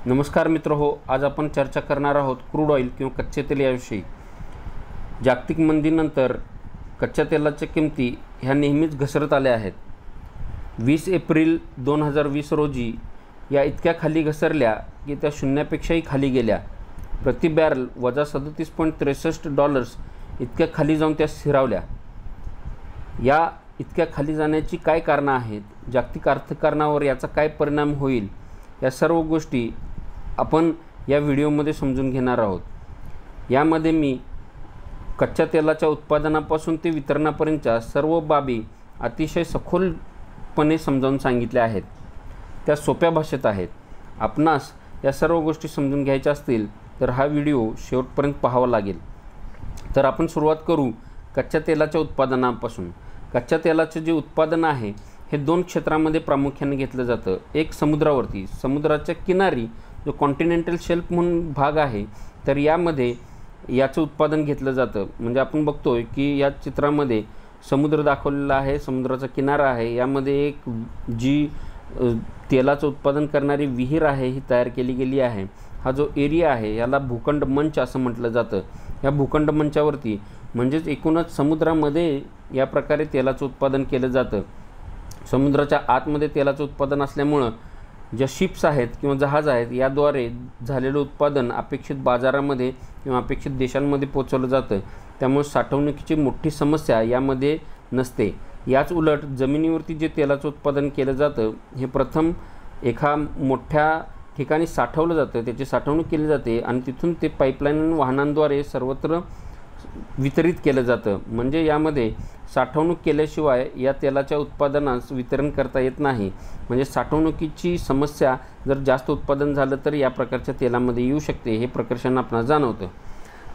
नमस्कार मित्र हो, आज आपण चर्चा करणार आहोत क्रूड ऑइल किंवा कच्चे तेल याविषयी। जागतिक मंदीनंतर कच्च्या तेलाच्या किमती ह्या नेहमीच घसरत आल्या आहेत। 20 एप्रिल 2020 रोजी या इतक्या खाली घसरल्या की त्या शून्यापेक्षाही खाली गेल्या। प्रति बॅरल वजा $37.63 इतक्या खाली जाऊन त्या स्थिरावल्या। या इतक्या खाली जाण्याची काय कारणं आहेत, जागतिक अर्थकारणावर याचा काय परिणाम होईल, या सर्व गोष्टी आपण या व्हिडिओमध्ये समजून घेणार आहोत। यामध्ये मी कच्च्या तेलाच्या उत्पादनापासून ते वितरणापर्यंतच्या सर्व बाबी अतिशय सखोलपणे समजावून सांगितल्या आहेत। त्या सोप्या भाषेत आहेत। आपणास या सर्व गोष्टी समजून घ्यायच्या असतील तर हा व्हिडिओ शेवटपर्यंत पाहावा लागेल। तर आपण सुरुवात करू कच्च्या तेलाच्या उत्पादनापासून। कच्च्या तेलाचे जे उत्पादन आहे हे दोन क्षेत्रामध्ये प्रामुख्याने घेतलं जातं। एक समुद्रावरती, समुद्राच्या किनारी जो कॉन्टिनेंटल शेल्फ म्हणून भाग आहे, तर यामध्ये याचं उत्पादन घेतलं जातं। म्हणजे आपण बघतोय की या चित्रामध्ये समुद्र दाखवलेला आहे, समुद्राचा किनारा आहे, यामध्ये एक जी तेलाचं उत्पादन करणारी विहीर आहे ही तयार केली गेली आहे। हा जो एरिया आहे याला भूखंड मंच असं म्हटलं जातं। या भूखंड मंचावरती म्हणजेच एकूणच समुद्रामध्ये या प्रकारे तेलाचं उत्पादन केलं जातं। समुद्राच्या आतमध्ये तेलाचं उत्पादन असल्यामुळं ज्या शिप्स आहेत किंवा जहाज आहेत याद्वारे झालेलं उत्पादन अपेक्षित बाजारामध्ये किंवा अपेक्षित देशांमध्ये पोचवलं जातं। त्यामुळे साठवणुकीची मोठी समस्या यामध्ये नसते। याच उलट जमिनीवरती जे तेलाचं उत्पादन केलं जातं हे प्रथम एका मोठ्या ठिकाणी साठवलं जातं, त्याची साठवणूक केली जाते आणि तिथून ते पाईपलाईन वाहनांद्वारे सर्वत्र वितरित केलं जातं। म्हणजे यामध्ये साठवणूक केल्याशिवाय या तेलाच्या उत्पादनास वितरण करता येत नाही। म्हणजे साठवणुकीची समस्या जर जास्त उत्पादन झालं तर या प्रकारच्या तेलामध्ये येऊ शकते, हे प्रकर्षाने आपणास जाणवतं।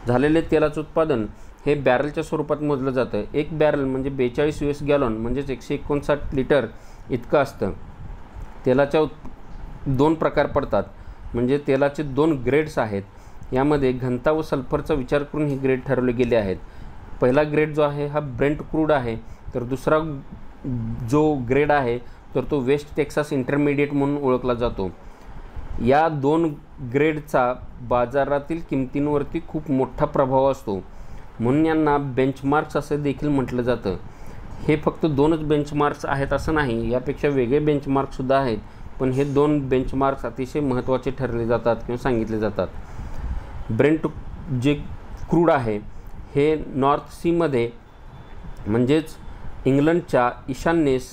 झालेले तेलाचं उत्पादन हे बॅरलच्या स्वरूपात मोजलं जातं। एक बॅरल म्हणजे 42 US गॅलन म्हणजेच 159 लिटर इतकं असतं। तेलाच्या दोन प्रकार पडतात, म्हणजे तेलाचे दोन ग्रेड्स आहेत। यामध्ये घनता व सल्फरचा विचार करून हे ग्रेड ठरवले गेले आहेत। पहिला ग्रेड जो आहे हा ब्रेंट क्रूड आहे, तर दुसरा जो ग्रेड आहे तर तो वेस्ट टेक्सास इंटरमिडिएट म्हणून ओळखला जातो। या दोन ग्रेडचा बाजारातील किमतींवरती खूप मोठा प्रभाव असतो, म्हणून यांना बेंचमार्क्स असे देखील म्हटलं जातं। हे फक्त दोनच बेंचमार्क्स आहेत असं नाही, यापेक्षा वेगळे बेंचमार्क्ससुद्धा आहेत, पण हे दोन बेंचमार्क्स अतिशय महत्त्वाचे ठरले जातात किंवा सांगितले जातात। ब्रेंट जे क्रूड आहे हे नॉर्थ सीमध्ये म्हणजेच इंग्लंडच्या ईशान्येस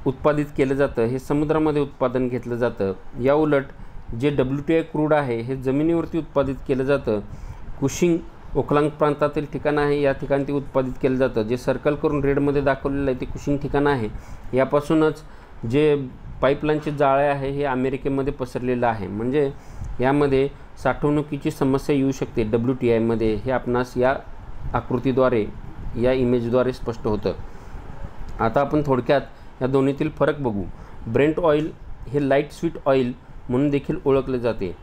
उत्पादित केलं जातं। हे समुद्रामध्ये उत्पादन घेतलं जातं। या उलट जे WTI क्रूड आहे हे जमिनीवरती उत्पादित केलं जातं। कुशिंग ओकलांग प्रांतातील ठिकाण आहे, या ठिकाणी ते उत्पादित केलं जातं। जे सर्कल करून रेडमध्ये दाखवलेलं आहे ते कुशिंग ठिकाण आहे। यापासूनच जे पाईपलाईनचे जाळे आहे हे अमेरिकेमध्ये पसरलेलं आहे। म्हणजे यामध्ये साठवणुकीची समस्या येऊ शकते WTIमध्ये, हे आपणास या आकृतीद्वारे या इमेजद्वारे स्पष्ट होतं। आता आपण थोडक्यात या दोन्हीतील फरक बघू। ब्रेंट ऑइल हे लाईट स्वीट ऑइल म्हणून देखील ओळखले जाते।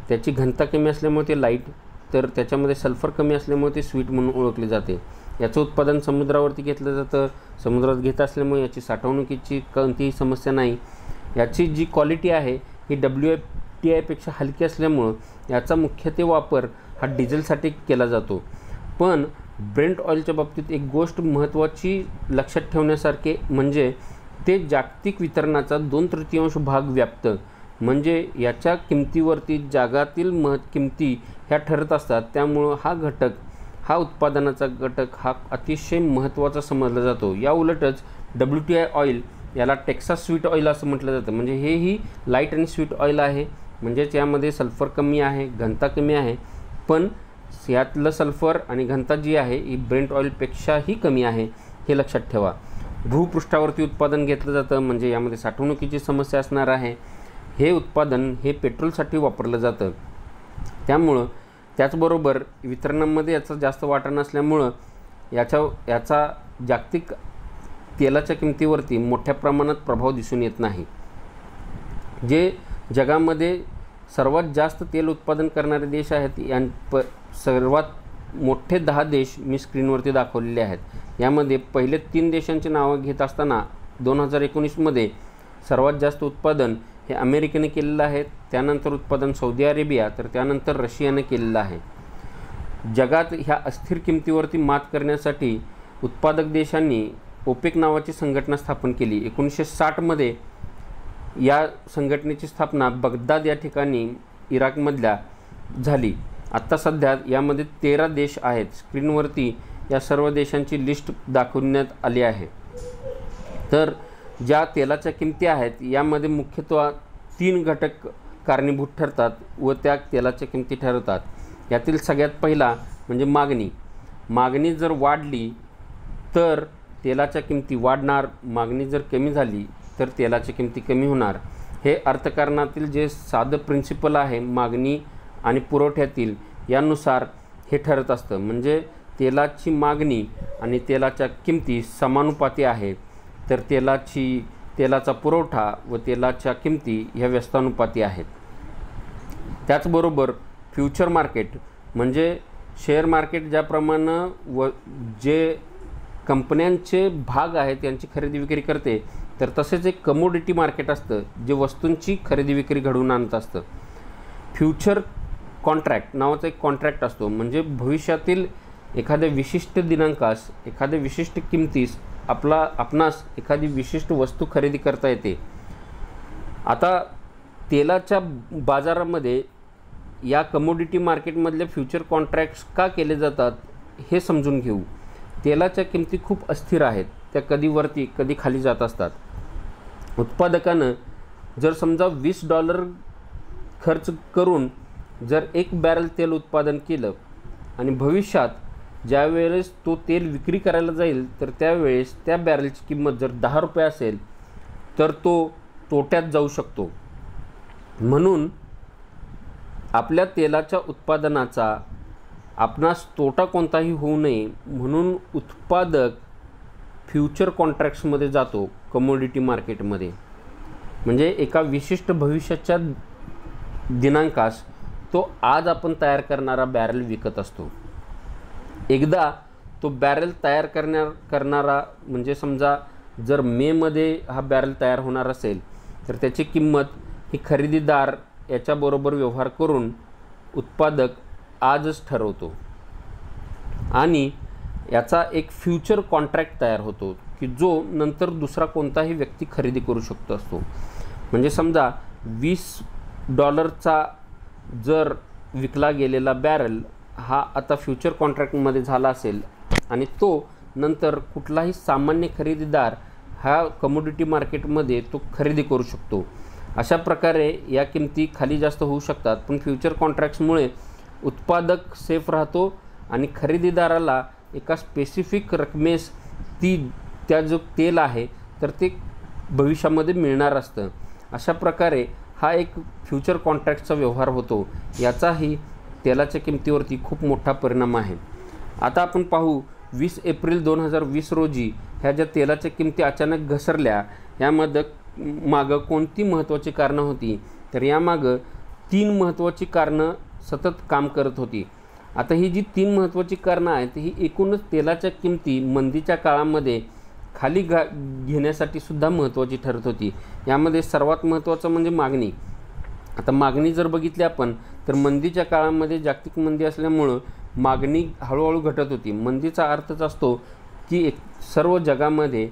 त्याची घनता कमी असल्यामुळे ते लाईट, तर त्याच्यामध्ये सल्फर कमी असल्यामुळे ते स्वीट म्हणून ओळखले जाते। याचं उत्पादन समुद्रावरती घेतलं जातं। समुद्रात घेत असल्यामुळे याची साठवणुकीची कोणतीही समस्या नाही। याची जी क्वालिटी आहे ही WTIपेक्षा हलकी असल्यामुळं याचा मुख्यत्वे वापर हा डिझेलसाठी केला जातो। पण ब्रेंट ऑइलच्या बाबतीत एक गोष्ट महत्त्वाची लक्षात ठेवण्यासारखे म्हणजे ते जागतिक वितरणाचा 2/3 भाग व्यापतं। म्हणजे याच्या किमतीवरती जगातील किमती ह्या ठरत असतात। त्यामुळं हा घटक, हा उत्पादनाचा घटक हा अतिशय महत्त्वाचा समजला जातो। या उलटच WTI ऑइल याला टेक्सास स्वीट ऑइल असं म्हटलं जातं। म्हणजे हेही लाईट आणि स्वीट ऑइल आहे, म्हणजेच यामध्ये सल्फर कमी आहे, घनता कमी आहे, पण यातलं सल्फर आणि घनता जी आहे ही ब्रेंट ऑइलपेक्षाही कमी आहे, हे लक्षात ठेवा। भूपृष्ठावरती उत्पादन घेतलं जातं, म्हणजे यामध्ये साठवणुकीची समस्या असणार आहे। हे उत्पादन हे पेट्रोलसाठी वापरलं जातं। त्यामुळं त्याचबरोबर वितरणामध्ये याचा जास्त वाटा नसल्यामुळं याचा जागतिक तेलाच्या किमतीवरती मोठ्या प्रमाणात प्रभाव दिसून येत नाही। जे जगामध्ये सर्वात जास्त तेल उत्पादन करणारे देश आहेत, सर्वात मोठे 10 देश मी स्क्रीनवरती दाखवलेले आहेत। यामध्ये पहिले 3 देशांची नावं घेत असताना 2019मध्ये सर्वात जास्त उत्पादन हे अमेरिकेने केलेलं आहे, त्यानंतर उत्पादन सौदी अरेबिया, तर त्यानंतर रशियाने केलेलं आहे. जगात ह्या अस्थिर किमतीवरती मात करण्यासाठी उत्पादक देशांनी ओपेक नावाची संघटना स्थापन केली. 1960मध्ये या संघटनेची स्थापना बगदाद या ठिकाणी इराकमधल्या झाली. आत्ता सध्या यामध्ये 13 देश आहेत. स्क्रीनवरती या सर्व देशांची लिस्ट दाखवण्यात आली आहे. तर ज्या तेलाच्या किमती आहेत यामध्ये मुख्यतः 3 घटक कारणीभूत ठरतात व त्या तेलाच्या किमती ठरवतात. यातील सगळ्यात पहिला म्हणजे मागणी. मागणी जर वाढली तर तेलाच्या किमती वाढणार, मागणी जर कमी झाली तर तेलाच्या किमती कमी होणार. हे अर्थकारणातील जे साधं प्रिन्सिपल आहे मागणी आणि पुरवठ्यातील, यानुसार हे ठरत असतं. म्हणजे तेलाची मागणी आणि तेलाच्या किमती समानुपाती आहे, तर तेलाचा पुरवठा व तेलाच्या किमती ह्या व्यस्तानुपाती आहेत. त्याचबरोबर फ्युचर मार्केट म्हणजे शेअर मार्केट ज्याप्रमाणे व जे कंपन्यांचे भाग आहेत त्यांची खरेदी विक्री करते, तर तसेच एक कमोडिटी मार्केट असतं जे वस्तूंची खरेदी विक्री घडवून आणत असतं. फ्युचर कॉन्ट्रॅक्ट नावाचा एक कॉन्ट्रॅक्ट असतो, म्हणजे भविष्यातील एखाद्या विशिष्ट दिनांकास, एखाद्या विशिष्ट किमतीस आपणास एखादी विशिष्ट वस्तू खरेदी करता येते. आता तेलाच्या बाजारामध्ये या कमोडिटी मार्केटमधले फ्युचर कॉन्ट्रॅक्ट्स का केले जातात हे समजून घेऊ. तेलाच्या किमती खूप अस्थिर आहेत, त्या कधी वरती कधी खाली जात असतात. उत्पादकानं जर समजा $20 खर्च करून जर 1 बॅरल तेल उत्पादन केलं आणि भविष्यात ज्यावेळेस तो तेल विक्री करायला जाईल तर त्यावेळेस त्या बॅरलची किंमत जर ₹10 असेल तर तो तोट्यात जाऊ शकतो. म्हणून आपल्या तेलाच्या उत्पादनाचा आपणास तोटा कोणताही होऊ नये म्हणून उत्पादक फ्युचर कॉन्ट्रॅक्ट्समध्ये जातो, कमोडिटी मार्केटमध्ये. म्हणजे एका विशिष्ट भविष्याच्या दिनांकास तो आज आपण तयार करणारा बॅरल विकत असतो. एकदा तो बॅरल तयार करणारा म्हणजे समजा जर मेमध्ये हा बॅरल तयार होणार असेल तर त्याची किंमत ही खरेदीदार याच्याबरोबर व्यवहार करून उत्पादक आजच ठरवतो आणि याचा एक फ्युचर कॉन्ट्रॅक्ट तयार होतो की जो नंतर दुसरा कोणताही व्यक्ती खरेदी करू शकतो असतो. म्हणजे समजा $20 जर विकला गेलेला बॅरल हा आता फ्युचर कॉन्ट्रॅक्टमध्ये झाला असेल आणि तो नंतर कुठलाही सामान्य खरेदीदार ह्या कमोडिटी मार्केटमध्ये तो खरेदी करू शकतो. अशा प्रकारे या किमती खाली जास्त होऊ शकतात, पण फ्युचर कॉन्ट्रॅक्ट्समुळे उत्पादक सेफ राहतो आणि खरेदीदाराला एका स्पेसिफिक रकमेस त्या जो तेल आहे तर ते भविष्यामध्ये मिळणार असतं. अशा प्रकारे हा एक फ्युचर कॉन्ट्रॅक्टचा व्यवहार होतो. याचाही तेलाच्या किमतीवरती खूप मोठा परिणाम आहे. आता आपण पाहू 20 एप्रिल 2020 रोजी ह्या ज्या तेलाच्या किमती अचानक घसरल्या यामध्ये मागं कोणती महत्त्वाची कारणं होती, तर यामागं 3 महत्त्वाची कारणं सतत काम करत होती. आता ही जी 3 महत्त्वाची कारणं आहेत ही एकूणच तेलाच्या किमती मंदीच्या काळामध्ये खाली घेण्यासाठी सुद्धा महत्त्वाची ठरत होती. यामध्ये सर्वात महत्त्वाचं म्हणजे मागणी. आता मागणी जर बघितली आपण तर मंदीच्या काळामध्ये जागतिक मंदी असल्यामुळं मागणी हळूहळू घटत होती. मंदीचा अर्थच असतो की सर्व जगामध्ये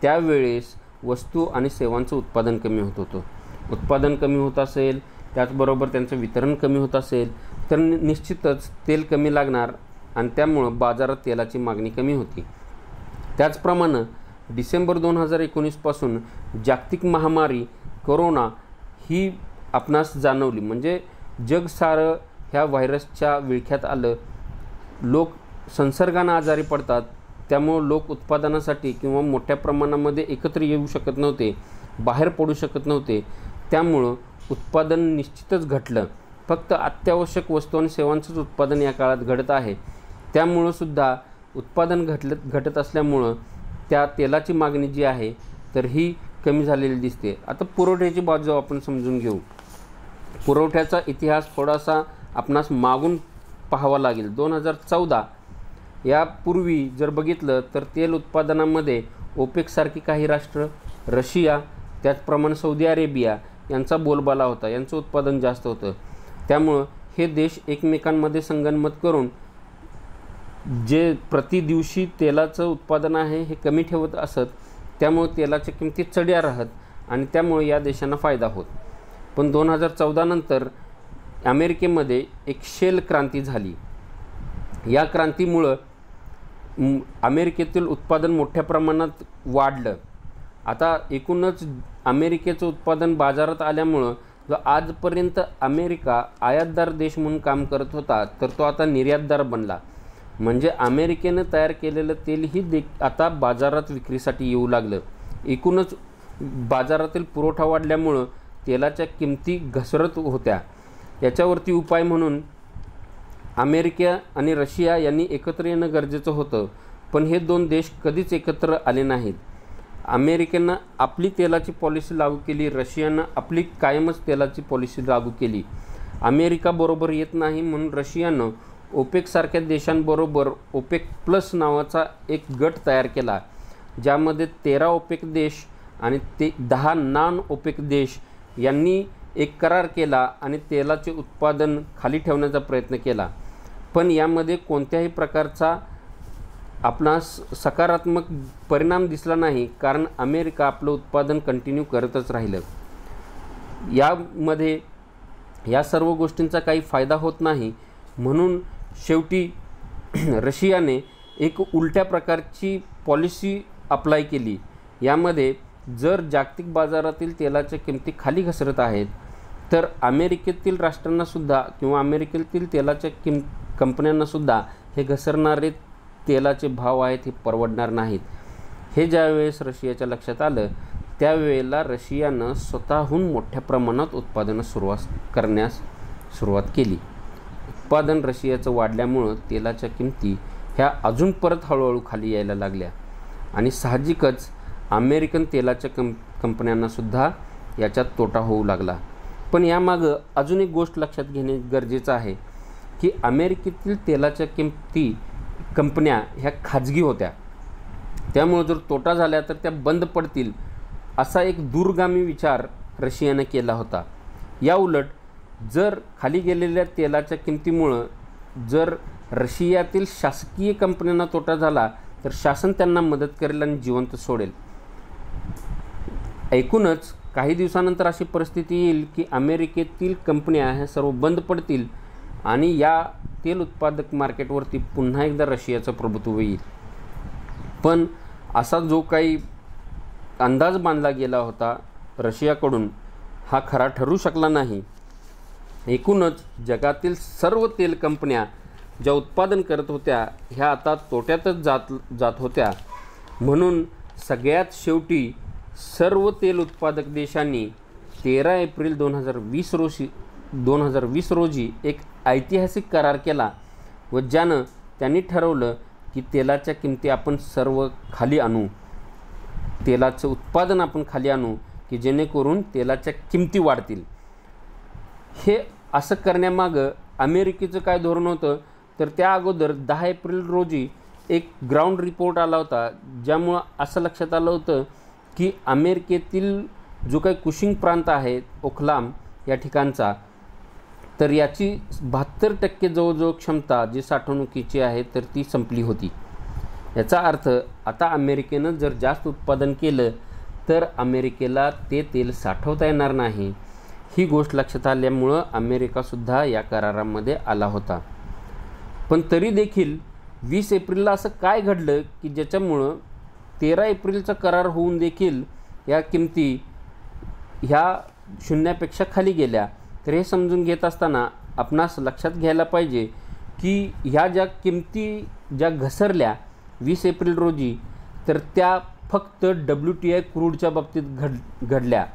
त्यावेळेस वस्तू आणि सेवांचं उत्पादन कमी होत होतं. उत्पादन कमी होत असेल, त्याचबरोबर त्यांचं वितरण कमी होत असेल तर निश्चितच तेल कमी लागणार आणि त्यामुळं बाजारात तेलाची मागणी कमी होती. त्याचप्रमाणे डिसेंबर 2019 पासून जागतिक महामारी कोरोना ही आपणास जाणवली. म्हणजे जग सारं ह्या व्हायरसच्या विळख्यात आलं. लोक संसर्गानं आजारी पडतात, त्यामुळं लोक उत्पादनासाठी किंवा मोठ्या प्रमाणामध्ये एकत्र येऊ शकत नव्हते, बाहेर पडू शकत नव्हते. त्यामुळं उत्पादन निश्चितच घटलं. फक्त अत्यावश्यक वस्तू आणि सेवांचंच उत्पादन या काळात घडत आहे. त्यामुळं सुद्धा उत्पादन घटत असल्यामुळं त्या तेलाची मागणी जी आहे तर ही कमी झालेली दिसते. आता पुरवठ्याची बाजू आपण समजून घेऊ. पुरवठ्याचा इतिहास थोडासा आपणास मागून पाहावा लागेल. 2014 यापूर्वी जर बघितलं तर तेल उत्पादनामध्ये ओपेकसारखी काही राष्ट्र, रशिया, त्याचप्रमाणे सौदी अरेबिया यांचा बोलबाला होता, यांचं उत्पादन जास्त होतं. त्यामुळं हे देश एकमेकांमध्ये संगनमत करून जे प्रति दिवशी तेलाचं उत्पादन आहे हे कमी ठेवत असत. त्यामुळे तेलाच्या किमती चढ्या राहत आणि त्यामुळे या देशांना फायदा होत. पण 2014 नंतर अमेरिकेमध्ये एक शेल क्रांती झाली. या क्रांतीमुळं अमेरिकेतील उत्पादन मोठ्या प्रमाणात वाढलं. आता एकूणच अमेरिकेचं उत्पादन बाजारात आल्यामुळं जो आजपर्यंत अमेरिका आयातदार देश म्हणून काम करत होता, तर तो आता निर्यातदार बनला. म्हणजे अमेरिकेनं तयार केलेलं तेलही आता बाजारात विक्रीसाठी येऊ लागलं. एकूणच बाजारातील पुरवठा वाढल्यामुळं तेलाच्या किमती घसरत होत्या. याच्यावरती उपाय म्हणून अमेरिका आणि रशिया यांनी एकत्र येणं गरजेचं होतं. पण हे दोन देश कधीच एकत्र आले नाहीत. अमेरिकेनं आपली तेलाची पॉलिसी लागू केली, रशियानं आपली कायमच तेलाची पॉलिसी लागू केली. अमेरिका बरोबर येत नाही म्हणून रशियानं ओपेकसारख्या देशांबरोबर ओपेक प्लस नावाचा एक गट तयार केला, ज्यामध्ये 13 ओपेक देश आणि 10 नॉन ओपेक देश यांनी एक करार केला आणि तेलाचे उत्पादन खाली ठेवण्याचा प्रयत्न केला. पण यामध्ये कोणत्याही प्रकारचा आपणास सकारात्मक परिणाम दिसला नाही, कारण अमेरिका आपलं उत्पादन कंटिन्यू करतच राहिलं. यामध्ये या सर्व गोष्टींचा काही फायदा होत नाही. म्हणून शेवटी रशियाने एक उलट्या प्रकारची पॉलिसी अप्लाय केली. यामध्ये जर जागतिक बाजारातील तेलाच्या किमती खाली घसरत आहेत, तर अमेरिकेतील राष्ट्रांनासुद्धा किंवा अमेरिकेतील तेलाच्या कंपन्यांनासुद्धा हे घसरणारे तेलाचे भाव आहेत हे परवडणार नाहीत. हे ज्यावेळेस रशियाच्या लक्षात आलं, त्यावेळेला रशियानं स्वतःहून मोठ्या प्रमाणात उत्पादनं करण्यास सुरुवात केली. उत्पादन रशियाचं वाढल्यामुळं तेलाच्या किमती ह्या अजून परत हळूहळू खाली यायला लागल्या आणि साहजिकच अमेरिकन तेलाच्या कंपन्यांनासुद्धा याच्यात तोटा होऊ लागला. पण यामागं अजून एक गोष्ट लक्षात घेणे गरजेचं आहे की अमेरिकेतील तेलाच्या कंपन्या ह्या खाजगी होत्या. त्यामुळे जर तोटा झाला तर त्या बंद पडतील असा एक दूरगामी विचार रशियानं केला होता. या उलट जर खाली गेलेल्या तेलाच्या किमतीमुळं जर रशियातील शासकीय कंपन्यांना तोटा झाला तर शासन त्यांना मदत करेल आणि जिवंत सोडेल. एकूणच काही दिवसानंतर अशी परिस्थिती येईल की अमेरिकेतील कंपन्या ह्या सर्व बंद पडतील आणि या तेल उत्पादक मार्केटवरती पुन्हा एकदा रशियाचं प्रभुत्व येईल. पण असा जो काही अंदाज बांधला गेला होता रशियाकडून, हा खरा ठरू शकला नाही. एकूणच जगातील सर्व तेल कंपन्या ज्या उत्पादन करत होत्या ह्या आता तोट्यातच जात होत्या. म्हणून सगळ्यात शेवटी सर्व तेल उत्पादक देशांनी 13 एप्रिल 2020 रोजी एक ऐतिहासिक करार केला व ज्यानं त्यांनी ठरवलं की तेलाच्या किमती आपण सर्व खाली आणू, तेलाचं उत्पादन आपण खाली आणू की जेणेकरून तेलाच्या किमती वाढतील. हे असं करण्यामागं अमेरिकेचं काय धोरण होतं, तर त्या अगोदर 10 एप्रिल रोजी एक ग्राउंड रिपोर्ट आला होता, ज्यामुळं असं लक्षात आलं होतं की अमेरिकेतील जो काही कुशिंग प्रांत आहे ओखलाम या ठिकाणचा, तर याची 72% जवळजवळ क्षमता जी साठवणुकीची आहे तर ती संपली होती. याचा अर्थ आता अमेरिकेनं जर जास्त उत्पादन केलं तर अमेरिकेला ते तेल साठवता येणार नाही. ही गोष्ट लक्षात आल्यामुळं अमेरिकासुद्धा या करारामध्ये आला होता. पण तरी देखील 20 एप्रिलला असं काय घडलं की ज्याच्यामुळं 13 एप्रिलचा करार होऊन देखील या किमती ह्या शून्यापेक्षा खाली गेल्या. तर हे समजून घेत असताना आपणास लक्षात घ्यायला पाहिजे की ह्या ज्या किमती ज्या घसरल्या 20 एप्रिल रोजी, तर त्या फक्त WTI क्रूडच्या बाबतीत घडल्या.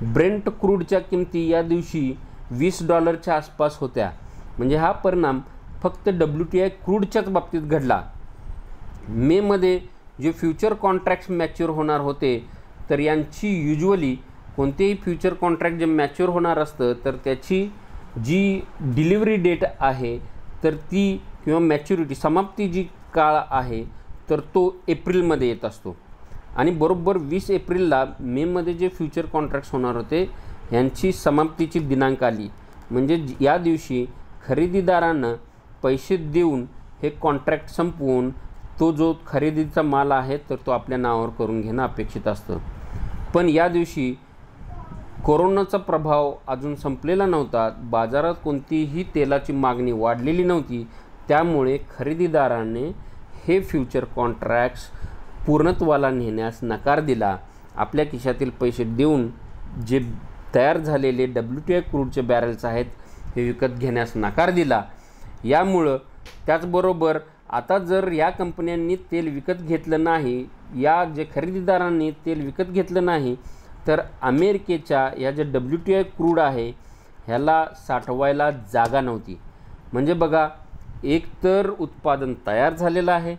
ब्रेंट क्रूडच्या किमती या दिवशी $20च्या आसपास होत्या. म्हणजे हा परिणाम फक्त WTI क्रूडच्याच बाबतीत घडला. मेमध्ये जे फ्युचर कॉन्ट्रॅक्ट्स मॅच्युअर होणार होते, तर यांची युजली कोणतेही फ्युचर कॉन्ट्रॅक्ट जे मॅच्युअर होणार असतं तर त्याची जी डिलिव्हरी डेट आहे तर ती किंवा मॅच्युरिटी समाप्ती जी काळ आहे तर तो एप्रिलमध्ये येत असतो. आणि बरोबर 20 एप्रिलला मेमध्ये जे फ्युचर कॉन्ट्रॅक्ट्स होणार होते यांची समाप्तीची दिनांक आली. म्हणजे या दिवशी खरेदीदारानं पैसे देऊन हे कॉन्ट्रॅक्ट संपवून तो जो खरेदीचा माल आहे तर तो आपल्या नावावर करून घेणं अपेक्षित असतं. पण या दिवशी कोरोनाचा प्रभाव अजून संपलेला नव्हता, बाजारात कोणतीही तेलाची मागणी वाढलेली नव्हती. त्यामुळे खरेदीदाराने हे फ्युचर कॉन्ट्रॅक्ट्स पूर्णत्वाला नेण्यास नकार दिला. आपल्या खिशातील पैसे देऊन जे तयार झालेले WTI क्रूडचे बॅरल्स आहेत हे विकत घेण्यास नकार दिला. यामुळं त्याचबरोबर आता जर या कंपन्यांनी तेल विकत घेतलं नाही, या जे खरेदीदारांनी तेल विकत घेतलं नाही, तर अमेरिकेच्या या जे WTI क्रूड आहे ह्याला साठवायला जागा नव्हती. म्हणजे बघा, एक तर उत्पादन तयार झालेलं आहे,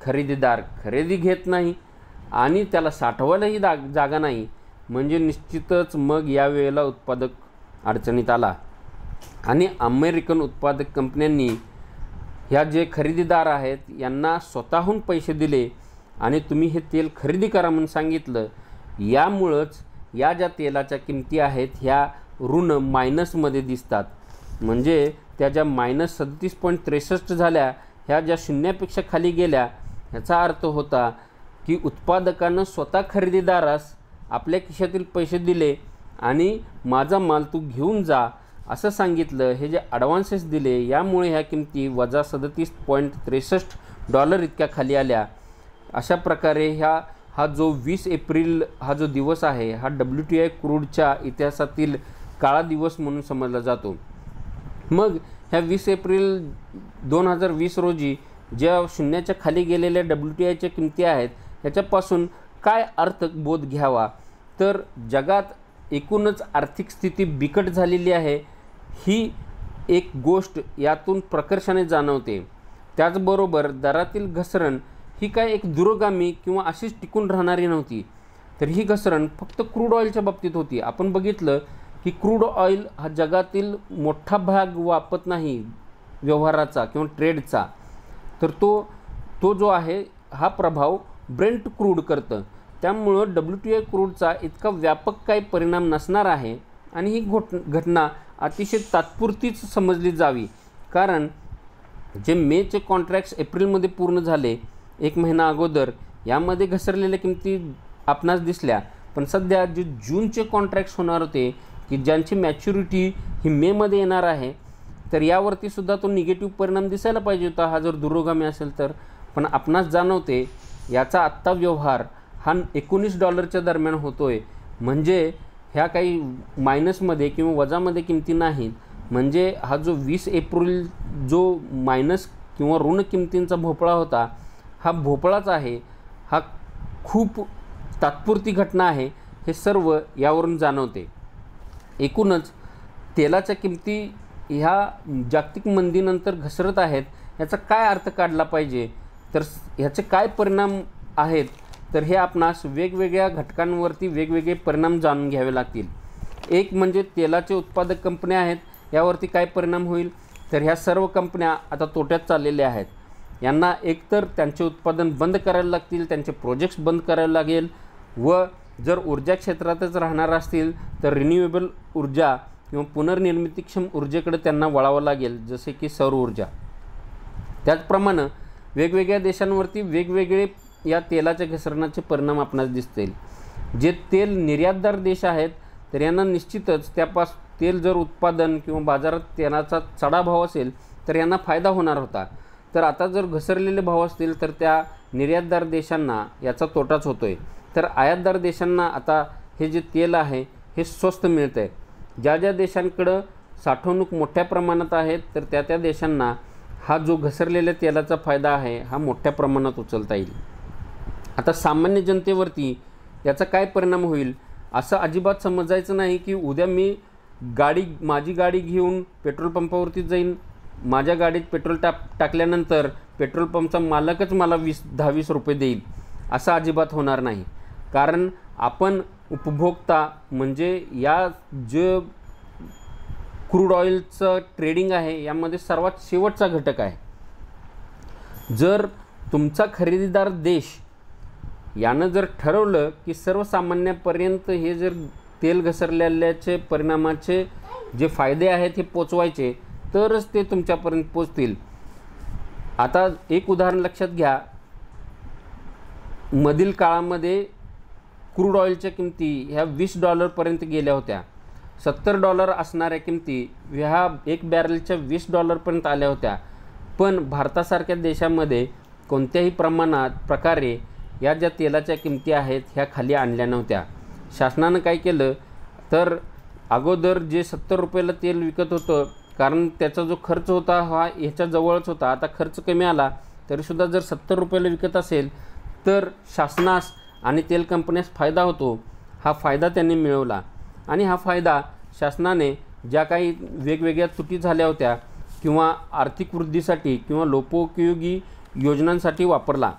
खरेदीदार खरेदी घेत नाही आणि त्याला साठवायलाही जागा नाही. म्हणजे निश्चितच मग यावेळेला उत्पादक अडचणीत आला आणि अमेरिकन उत्पादक कंपन्यांनी ह्या जे खरेदीदार आहेत यांना स्वतःहून पैसे दिले आणि तुम्ही हे तेल खरेदी करा म्हणून सांगितलं. यामुळंच या ज्या तेलाच्या किमती आहेत ह्या ऋण मायनसमध्ये दिसतात. म्हणजे त्या ज्या -37.63 झाल्या, ह्या ज्या शून्यापेक्षा खाली गेल्या, ह्याचा अर्थ होता की उत्पादकानं स्वतः खरेदीदारास आपल्या खिशातील पैसे दिले आणि माझा माल तू घेऊन जा असं सांगितलं. हे जे ॲडव्हान्सेस दिले यामुळे ह्या किमती $37.63 इतक्या खाली आल्या. अशा प्रकारे हा जो 20 एप्रिल हा जो दिवस आहे हा WTI क्रूडच्या इतिहासातील काळा दिवस म्हणून समजला जातो. मग ह्या 20 एप्रिल 2020 रोजी ज्या शून्याच्या खाली गेलेल्या WTIच्या किमती आहेत ह्याच्यापासून काय अर्थबोध घ्यावा, तर जगात एकूणच आर्थिक स्थिती बिकट झालेली आहे ही एक गोष्ट यातून प्रकर्षाने जाणवते. त्याचबरोबर दरातील घसरण ही काय एक दूरगामी किंवा अशीच टिकून राहणारी नव्हती, तर ही घसरण फक्त क्रूड ऑइलच्या बाबतीत होती. आपण बघितलं की क्रूड ऑइल हा जगातील मोठा भाग वापत नाही व्यवहाराचा किंवा ट्रेडचा, तर तो जो आहे हा प्रभाव ब्रेंट क्रूड करतं. त्यामुळं WTI क्रूडचा इतका व्यापक काही परिणाम नसणार आहे आणि ही घटना अतिशय तात्पुरतीच समजली जावी. कारण जे मेचे कॉन्ट्रॅक्ट्स एप्रिलमध्ये पूर्ण झाले 1 महिना अगोदर, यामध्ये घसरलेल्या किमती आपणास दिसल्या. पण सध्या जे जूनचे कॉन्ट्रॅक्ट्स होणार होते की ज्यांची मॅच्युरिटी ही मेमध्ये येणार आहे, तर यावरती सुद्धा तो निगेटिव्ह परिणाम दिसायला पाहिजे होता हा जर दुरोगामी असेल तर. पण आपणास जाणवते याचा आत्ता व्यवहार हा $19 दरम्यान होतोय. म्हणजे ह्या काही मायनसमध्ये किंवा वजामध्ये किमती नाहीत. म्हणजे हा जो 20 एप्रिल जो मायनस किंवा ऋण किमतींचा भोपळा होता हा भोपळाच आहे. हा खूप तात्पुरती घटना आहे हे सर्व यावरून जाणवते. एकूणच तेलाच्या किमती ह्या जागतिक मंदीनंतर घसरत आहेत, याचा काय अर्थ काढला पाहिजे, तर ह्याचे काय परिणाम आहेत, तर हे आपणास वेगवेगळ्या घटकांवरती वेगवेगळे परिणाम जाणून घ्यावे लागतील. एक म्हणजे तेलाचे उत्पादक कंपन्या आहेत, यावरती काय परिणाम होईल, तर ह्या सर्व कंपन्या आता तोट्यात चाललेल्या आहेत. यांना एकतर त्यांचे उत्पादन बंद करायला लागतील, त्यांचे प्रोजेक्ट्स बंद करायला लागेल, व जर ऊर्जा क्षेत्रातच राहणार असतील तर रिन्युएबल ऊर्जा किंवा पुनर्निर्मितीक्षम ऊर्जेकडे त्यांना वळावं लागेल, जसे की सौर ऊर्जा. त्याचप्रमाणे वेगवेगळ्या देशांवरती वेगवेगळे या तेलाच्या घसरणाचे परिणाम आपणास दिसतील. जे तेल निर्यातदार देश आहेत तर यांना निश्चितच तेल जर उत्पादन किंवा बाजारात तेलाचा चढा भाव असेल तर यांना फायदा होणार होता. तर आता जर घसरलेले भाव असतील तर त्या निर्यातदार देशांना याचा तोटाच होतोय. तर आयातदार देशांना आता हे जे तेल आहे हे स्वस्त मिळतं आहे. ज्या देशांकडं साठवणूक मोठ्या प्रमाणात आहेत तर त्या देशांना हा जो घसरलेल्या तेलाचा फायदा आहे हा मोठ्या प्रमाणात उचलता येईल. आता सामान्य जनतेवरती याचा काय परिणाम होईल असं अजिबात समजायचं नाही की उद्या मी माझी गाडी घेऊन पेट्रोल पंपावरती जाईन, माझ्या गाडीत पेट्रोल टाकल्यानंतर पेट्रोल पंपचा मालकच मला 10-20 रुपये देईल, असं अजिबात होणार नाही. कारण आपण उपभोक्ता म्हणजे या जे क्रूड ऑइलचं ट्रेडिंग आहे यामध्ये सर्वात शेवटचा घटक आहे. जर तुमचा खरेदीदार देश यानं जर ठरवलं की सर्वसामान्यापर्यंत हे जर तेल घसरलेल्याचे परिणामाचे जे फायदे आहेत हे पोचवायचे, तरच ते तुमच्यापर्यंत पोचतील. आता एक उदाहरण लक्षात घ्या. मधील काळामध्ये क्रूड ऑइलच्या किमती ह्या $20 गेल्या होत्या. $70 असणाऱ्या किमती ह्या एक बॅरलच्या $20 आल्या होत्या. पण भारतासारख्या देशामध्ये कोणत्याही प्रकारे या ज्या तेलाच्या किमती आहेत ह्या खाली आणल्या नव्हत्या. शासनानं काय केलं तर अगोदर जे ₹70 तेल विकत होतं, कारण त्याचा जो खर्च होता हा ह्याच्या जवळच होता. आता खर्च कमी आला तरीसुद्धा जर ₹70 विकत असेल तर शासनास आणि तेल कंपन्यास फायदा होतो. हा फायदा त्यांनी मिळवला आणि हा फायदा शासनाने ज्या काही वेगवेगळ्या त्रुटी झाल्या होत्या किंवा आर्थिक वृद्धीसाठी किंवा लोकोपयोगी योजनांसाठी वापरला.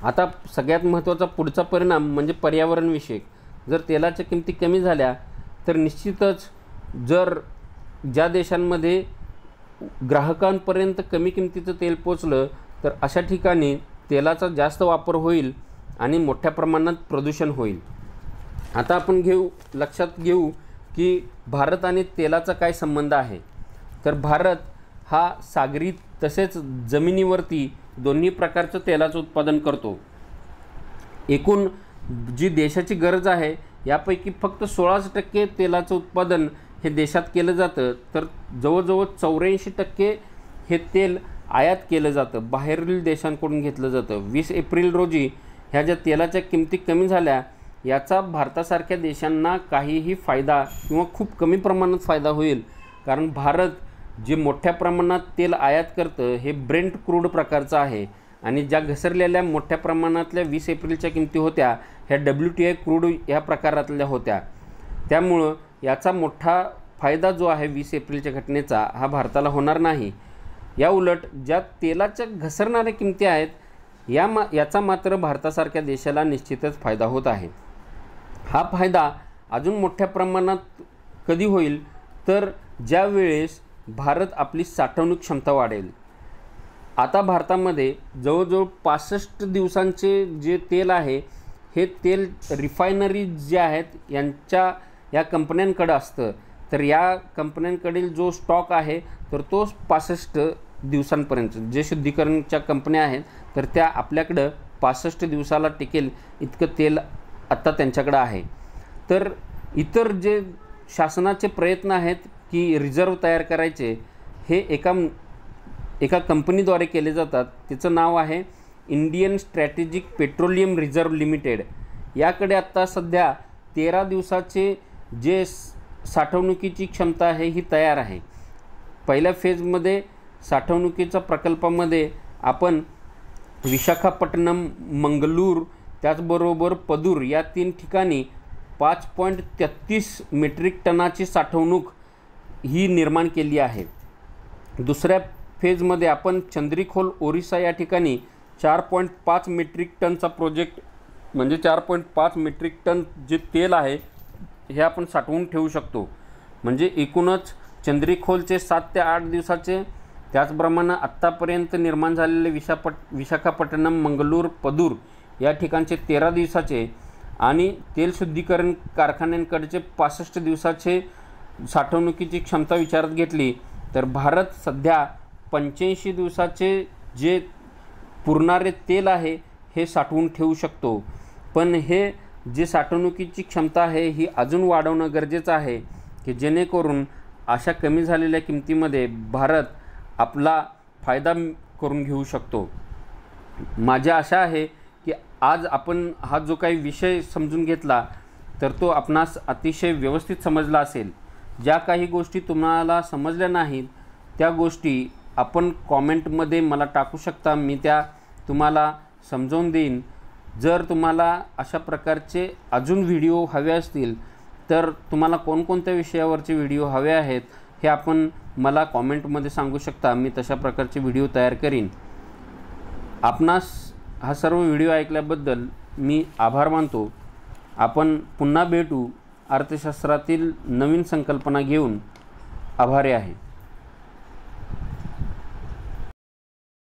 आता सगळ्यात महत्त्वाचा पुढचा परिणाम म्हणजे पर्यावरणविषयक. जर तेलाच्या किमती कमी झाल्या तर निश्चितच जर ज्या देशांमध्ये ग्राहकांपर्यंत कमी किमतीचं तेल पोचलं तर अशा ठिकाणी तेलाचा जास्त वापर होईल आणि मोठ्या प्रमाणात प्रदूषण होईल. आता आपण लक्षात घेऊ की भारत आणि तेलाचा काय संबंध आहे. तर भारत हा सागरी तसेच जमिनीवरती दोन्ही प्रकारचं तेलाचं उत्पादन करतो. एकूण जी देशाची गरज आहे यापैकी फक्त 16% तेलाचं उत्पादन हे देशात केलं जातं, तर जवळजवळ 84% हे तेल आयात केलं जातं, बाहेरील देशांकडून घेतलं जातं. 20 एप्रिल रोजी ह्या ज्या तेलाच्या किमती कमी झाल्या याचा भारतासारख्या देशांना काहीही फायदा किंवा खूप कमी प्रमाणात फायदा होईल. कारण भारत जे मोठ्या प्रमाणात तेल आयात करतं हे ब्रेंट क्रूड प्रकारचं आहे आणि ज्या घसरलेल्या मोठ्या प्रमाणातल्या 20 एप्रिलच्या किमती होत्या ह्या WTI क्रूड ह्या प्रकारातल्या होत्या. त्यामुळं याचा मोठा फायदा जो आहे 20 एप्रिलच्या घटनेचा हा भारताला होणार नाही. या उलट ज्या तेलाच्या घसरणाऱ्या किमती आहेत याचा मात्र भारतासारख्या देशाला निश्चितच फायदा होत आहे. हा फायदा अजून मोठ्या प्रमाणात कधी होईल तर ज्या वेळेस भारत आपली साठवणूक क्षमता वाढेल. आता भारतामध्ये जवळजवळ 65 दिवसांचे जे तेल आहे हे तेल रिफायनरी जे आहेत या कंपन्यांकडे असतं. तर या कंपन्यांकडील जो स्टॉक आहे तर तो 65 दिवसांपर्यंत जे शुद्धीकरणच्या कंपन्या आहेत तर त्या आपल्याकडं 65 दिवसाला टिकेल इतकं तेल आत्ता त्यांच्याकडं आहे. तर इतर जे शासनाचे प्रयत्न आहेत की रिझर्व तयार करायचे हे एका कंपनीद्वारे केले जातात. तिचं नाव आहे Indian strategic petroleum reserve limited. याकडे आत्ता सध्या 13 दिवसाचे जे साठवणुकीची क्षमता आहे ही तयार आहे. पहिल्या फेजमध्ये साठवणुकीच्या प्रकल्पामध्ये आपण विशाखापट्टणम, मंगळूर त्याचबरोबर पदूर या 3 ठिकाणी 5.33 मेट्रिक टनाची साठवणूक ही निर्माण केली आहे. दुसऱ्या फेजमध्ये आपण चंद्रीखोल, ओरिसा या ठिकाणी 4.5 मेट्रिक टनचा प्रोजेक्ट म्हणजे 4.5 मेट्रिक टन जे तेल आहे हे आपण साठवून ठेवू शकतो. म्हणजे एकूणच चंद्रीखोलचे 7 ते 8 दिवसाचे, त्याचप्रमाणे आत्तापर्यंत निर्माण झालेले विशाखापट्टणम, मंगळूर, पदूर या ठिकाणचे 13 दिवसाचे आणि तेल शुद्धीकरण कारखान्यांकडचे 65 दिवसाचे साठवणुकीची क्षमता विचारात घेतली तर भारत सध्या 85 दिवसाचे जे पुरणारे तेल आहे हे साठवून ठेवू शकतो. पण हे जे साठवणुकीची क्षमता आहे ही अजून वाढवणं गरजेचं आहे की जेणेकरून अशा कमी झालेल्या किमतीमध्ये भारत आपला फायदा करून घेऊ शकतो. माझी आशा आहे की आज आपण हा जो काही विषय समजून घेतला तर तो आपणास अतिशय व्यवस्थित समजला असेल. ज्या काही गोष्टी तुम्हाला समजल्या नाहीत त्या गोष्टी आपण कॉमेंटमध्ये मला टाकू शकता, मी त्या तुम्हाला समजावून देईन. जर तुम्हाला अशा प्रकारचे अजून व्हिडिओ हवे असतील तर तुम्हाला कोणकोणत्या विषयावरचे व्हिडिओ हवे आहेत हे आपण मला कॉमेंटमध्ये सांगू शकता. मी तशा प्रकारचे व्हिडिओ तयार करीन. आपणास हा सर्व व्हिडिओ ऐकल्याबद्दल मी आभार मानतो. आपण पुन्हा भेटू अर्थशास्त्रातील नवीन संकल्पना घेऊन. आभारी आहे.